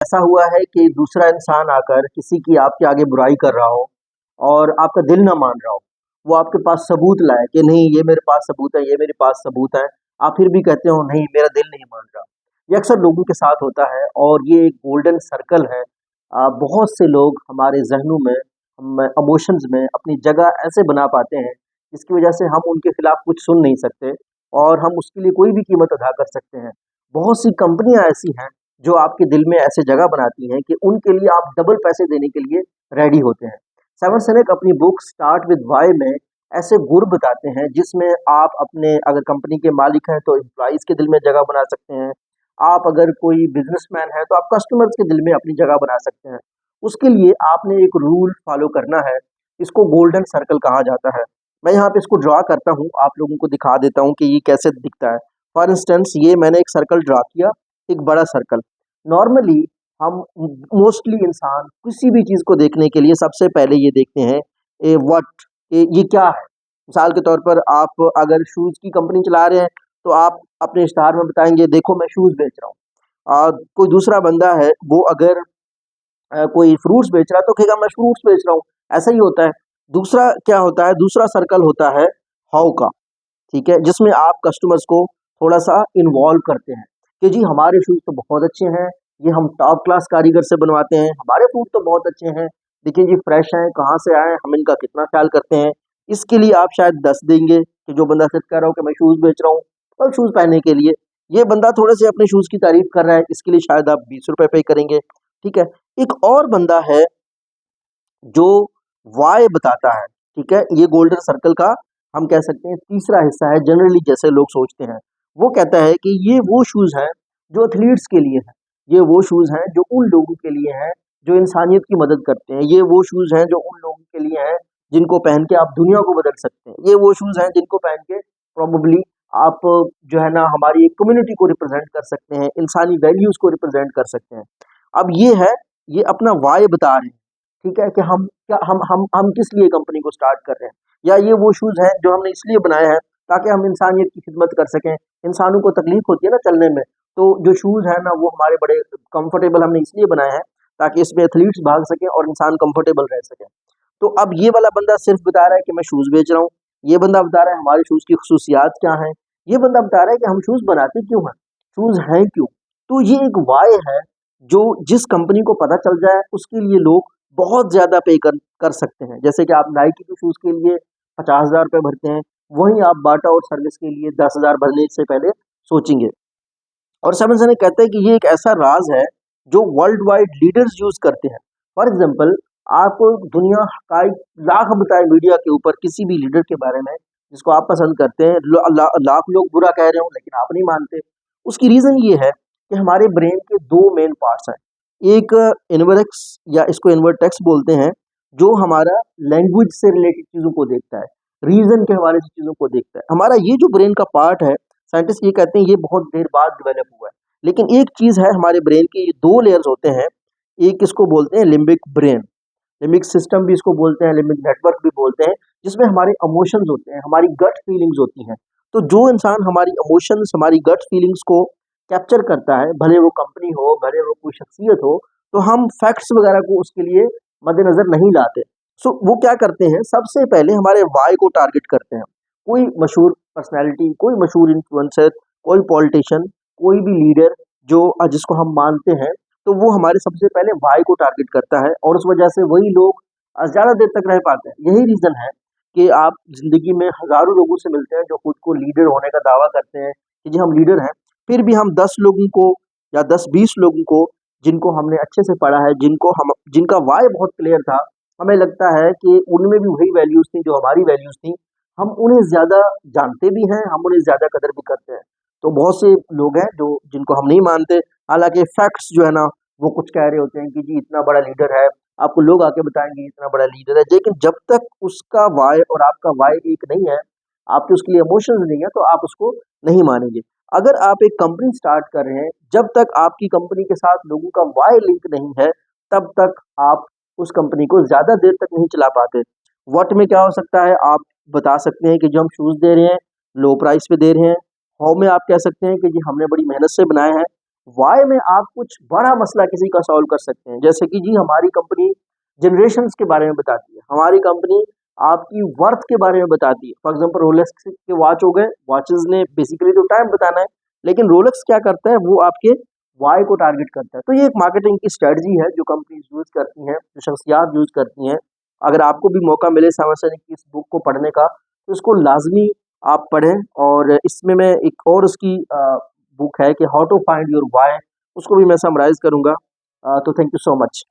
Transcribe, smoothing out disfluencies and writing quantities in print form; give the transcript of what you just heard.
ऐसा हुआ है कि दूसरा इंसान आकर किसी की आपके आगे बुराई कर रहा हो और आपका दिल ना मान रहा हो, वो आपके पास सबूत लाए कि नहीं ये मेरे पास सबूत है, ये मेरे पास सबूत है, आप फिर भी कहते हो नहीं मेरा दिल नहीं मान रहा। ये अक्सर लोगों के साथ होता है और ये एक गोल्डन सर्कल है। बहुत से लोग हमारे ज़हनों में, हम इमोशंस में अपनी जगह ऐसे बना पाते हैं, जिसकी वजह से हम उनके खिलाफ कुछ सुन नहीं सकते और हम उसके लिए कोई भी कीमत अदा कर सकते हैं। बहुत सी कंपनियाँ ऐसी हैं जो आपके दिल में ऐसे जगह बनाती हैं कि उनके लिए आप डबल पैसे देने के लिए रेडी होते हैं। सेवन सिनेक अपनी बुक स्टार्ट विद व्हाई में ऐसे गुर बताते हैं जिसमें आप अपने, अगर कंपनी के मालिक हैं तो एम्प्लॉइज के दिल में जगह बना सकते हैं। आप अगर कोई बिजनेसमैन है तो आप कस्टमर्स के दिल में अपनी जगह बना सकते हैं। उसके लिए आपने एक रूल फॉलो करना है। इसको गोल्डन सर्कल कहा जाता है। मैं यहाँ पे इसको ड्रा करता हूँ, आप लोगों को दिखा देता हूँ कि ये कैसे दिखता है। फॉर इंस्टेंस ये मैंने एक सर्कल ड्रा किया, एक बड़ा सर्कल। नॉर्मली हम मोस्टली इंसान किसी भी चीज़ को देखने के लिए सबसे पहले ये देखते हैं व्हाट, ये क्या है। मिसाल के तौर पर आप अगर शूज़ की कंपनी चला रहे हैं तो आप अपने इश्तहार में बताएंगे देखो मैं शूज़ बेच रहा हूँ। कोई दूसरा बंदा है वो अगर कोई फ्रूट्स बेच रहा है तो कहेगा मैं फ्रूट्स बेच रहा हूँ। ऐसा ही होता है। दूसरा क्या होता है, दूसरा सर्कल होता है हाउ का, ठीक है, जिसमें आप कस्टमर्स को थोड़ा-सा इन्वॉल्व करते हैं कि जी हमारे शूज़ तो बहुत अच्छे हैं, ये हम टॉप क्लास कारीगर से बनवाते हैं, हमारे फूड तो बहुत अच्छे हैं, देखिए जी फ्रेश हैं, कहाँ से आए हैं, हम इनका कितना ख़्याल करते हैं। इसके लिए आप शायद 10 देंगे कि जो बंदा सिर्फ़ कह रहा हो कि मैं शूज़ बेच रहा हूँ, और शूज़ पहनने के लिए। ये बंदा थोड़े-से अपने शूज़ की तारीफ़ कर रहा है, इसके लिए शायद आप ₹20 पे करेंगे, ठीक है। एक और बंदा है जो वाय बताता है, ठीक है? ये गोल्डन सर्कल का हम कह सकते हैं तीसरा हिस्सा है, जनरली जैसे लोग सोचते हैं। वो कहता है कि ये वो शूज़ हैं जो एथलीट्स के लिए हैं, ये वो शूज़ हैं जो उन लोगों के लिए हैं जो इंसानियत की मदद करते हैं, ये वो शूज़ हैं जो उन लोगों के लिए हैं जिनको पहन के आप दुनिया को बदल सकते हैं, ये वो शूज़ हैं जिनको पहन के प्रोबेबली आप जो है ना हमारी एक कम्युनिटी को रिप्रेज़ेंट कर सकते हैं, इंसानी वैल्यूज़ को रिप्रेज़ेंट कर सकते हैं। अब ये है, ये अपना वाय बता रहे हैं। ठीक है कि हम क्या हम किस लिए कंपनी को स्टार्ट कर रहे हैं, या ये वो शूज़ हैं जो हमने इसलिए बनाए हैं ताकि हम इंसानियत की खिदमत कर सकें। इंसानों को तकलीफ होती है ना चलने में, तो जो शूज़ हैं ना वो हमारे बड़े कंफर्टेबल हमने इसलिए बनाए हैं ताकि इसमें एथलीट्स भाग सकें और इंसान कंफर्टेबल रह सकें। तो अब ये वाला बंदा सिर्फ बता रहा है कि मैं शूज़ बेच रहा हूँ, ये बंदा बता रहा है हमारे शूज़ की खसूसियात क्या हैं, ये बंदा बता रहा है कि हम शूज़ बनाते क्यों हैं, शूज़ हैं क्यों। तो ये एक वाय है जो जिस कंपनी को पता चल जाए उसके लिए लोग बहुत ज़्यादा पे कर सकते हैं। जैसे कि आप नाइकी के शूज़ के लिए ₹50,000 भरते हैं, वहीं आप बाटा और सर्विस के लिए 10,000 भरने से पहले सोचेंगे। और सेवन सिनेक कहते हैं कि ये एक ऐसा राज है जो वर्ल्ड वाइड लीडर्स यूज़ करते हैं। फॉर एग्ज़ाम्पल, आप दुनिया का एक लाख बताएँ मीडिया के ऊपर किसी भी लीडर के बारे में जिसको आप पसंद करते हैं, लाख लोग बुरा कह रहे हों लेकिन आप नहीं मानते। उसकी रीज़न ये है कि हमारे ब्रेन के 2 मेन पार्ट्स हैं। एक इन्वर्टेक्स या इसको इन्वर्टेक्स बोलते हैं, जो हमारा लैंग्वेज से रिलेटेड चीज़ों को देखता है, रीज़न के हवाले से चीज़ों को देखता है। हमारा ये जो ब्रेन का पार्ट है, साइंटिस्ट ये कहते हैं ये बहुत देर बाद डेवलप हुआ है। लेकिन एक चीज़ है हमारे ब्रेन के, ये 2 लेयर्स होते हैं, एक इसको बोलते हैं लिम्बिक ब्रेन, लिम्बिक सिस्टम भी इसको बोलते हैं, लिम्बिक नेटवर्क भी बोलते हैं, जिसमें हमारे इमोशंस होते हैं, हमारी गट फीलिंग्स होती हैं। तो जो इंसान हमारी इमोशंस, हमारी गट फीलिंग्स को कैप्चर करता है, भले वो कंपनी हो, भले वो कोई शख्सियत हो, तो हम फैक्ट्स वगैरह को उसके लिए मद्देनज़र नहीं लाते। सो वो क्या करते हैं, सबसे पहले हमारे वाय को टारगेट करते हैं। कोई मशहूर पर्सनैलिटी, कोई मशहूर इन्फ्लुएंसर, कोई पॉलिटिशियन, कोई भी लीडर जो जिसको हम मानते हैं, तो वो हमारे सबसे पहले वाय को टारगेट करता है और उस वजह से वही लोग ज़्यादा देर तक रह पाते हैं। यही रीज़न है कि आप ज़िंदगी में हज़ारों लोगों से मिलते हैं जो खुद को लीडर होने का दावा करते हैं कि जी हम लीडर हैं, फिर भी हम 10 लोगों को या 10-20 लोगों को जिनको हमने अच्छे से पढ़ा है, जिनका वाय बहुत क्लियर था, हमें लगता है कि उनमें भी वही वैल्यूज़ थी जो हमारी वैल्यूज़ थी, हम उन्हें ज़्यादा जानते भी हैं, हम उन्हें ज़्यादा कदर भी करते हैं। तो बहुत से लोग हैं जो जिनको हम नहीं मानते, हालाँकि फैक्ट्स जो है ना, वो कुछ कह रहे होते हैं कि जी इतना बड़ा लीडर है, आपको लोग आके बताएँगे इतना बड़ा लीडर है, लेकिन जब तक उसका वाय और आपका वाय एक नहीं है, आपके उसके लिए इमोशंस नहीं है, तो आप उसको नहीं मानेंगे। अगर आप एक कंपनी स्टार्ट कर रहे हैं, जब तक आपकी कंपनी के साथ लोगों का वाय लिंक नहीं है, तब तक आप उस कंपनी को ज़्यादा देर तक नहीं चला पाते। व्हाट में क्या हो सकता है, आप बता सकते हैं कि जो हम शूज़ दे रहे हैं, लो प्राइस पे दे रहे हैं। हाउ में आप कह सकते हैं कि जी हमने बड़ी मेहनत से बनाए हैं। वाई में आप कुछ बड़ा मसला किसी का सॉल्व कर सकते हैं। जैसे कि जी हमारी कंपनी जनरेशंस के बारे में बताती है, हमारी कंपनी आपकी वर्थ के बारे में बताती है। फॉर एग्जांपल रोलेक्स के वॉच हो गए, वॉचेस ने बेसिकली तो टाइम बताना है, लेकिन रोलेक्स क्या करता है, वो आपके वाई को टारगेट करता है। तो ये एक मार्केटिंग की स्ट्रेटजी है जो कंपनीज यूज करती हैं, जो शख्सियात यूज करती हैं। अगर आपको भी मौका मिले सामने की इस बुक को पढ़ने का, तो इसको लाजमी आप पढ़ें। और इसमें मैं एक और उसकी बुक है कि how to find your why, उसको भी मैं समराइज करूंगा। तो थैंक यू सो मच।